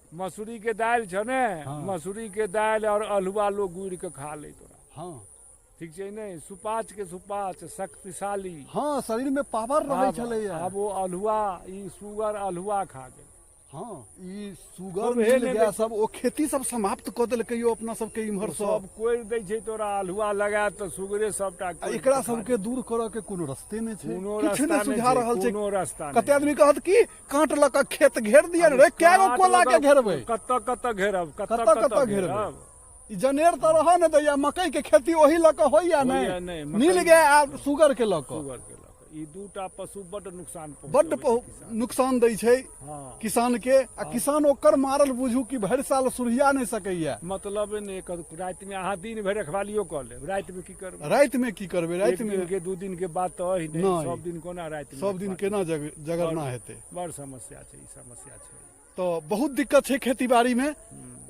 मसूरी के दाल छ ने, मसूरी के दाल और अल्हुआ लोग गुड़ के खा ले तोरा। हाँ ठीक छै ने, सुपाच के सुपाच शक्तिशाली। हाँ शरीर में पावर रहे छले। अब वो अल्हुआ ई सुगर अल्हुआ खा गेल। हाँ ई सुगर मिल गया सब, ओ खेती सब समाप्त क देलकै यो अपना सबके इम्हर सब कोई दै छै तोरा अल्हुआ लगा त सुगरे सबटा एकरा सबके दूर करऽ के कोनो रस्ते नै छै, कोनो किछ रास्ता नै सुझा रहल छै। कोनो रास्ता कते आदमी कहत कि काट ल के खेत घेर दिया रे, कै गो कोला के घेरबै, कत घेरब, कत घेरबै। ई जनेर त रह न दैया, मकई के खेती ओही ल के होइया नै, मिल गया आ सुगर के ल के। ई दूटा पशु बड नुकसान बड नुकसान दै छै किसान के। आ किसान ओकर मारल बुझू कि भरि साल सुरहिया नहि सकैया। मतलब ने राति में अहाँ दिन भरि रखवालियो क लेब, राति में की करबै? राति में की करबै? राति में के 2 दिन के बाद तो अहि नहीं, सब दिन कोना राति में, सब दिन केना जगरना हेतै? बड़ समस्या छै, ई समस्या छै। तो बहुत दिक्कत छै खेती बाड़ी में।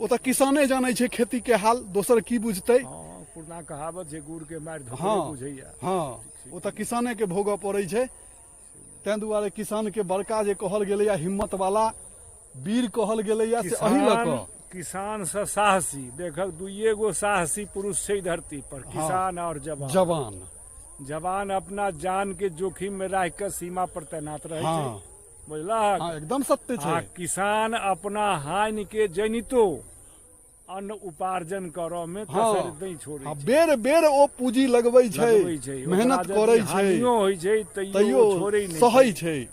ओ त किसाने जानै छै खेती के हाल, दोसर की बुझतै? पुरना कहावत छै गुड़ के मारि धोखे बुझैया। हाँ ओ त किसाने के भोगऽ पड़ै छै। तैं दुआरे किसान के बड़का जे कहल गेलैया हिम्मत वाला वीर कहल गेलैया से अही ल क किसान से साहसी। देखक 2 गो साहसी पुरुष छै धरती पर, किसान और जवान। जवान अपना जान के जोखिम में रह के सीमा पर तैनात रहे छै, बुझला? एकदम सत्य छै। किसान अपना हानि के जनितो अन्न उपार्जन करऽ में कसर नहीं छोड़े छै। बेर बेर ओ पूंजी लगबै छै, मेहनत करै छै, होइ छै तैयो छोड़ै नहीं, सहै छै।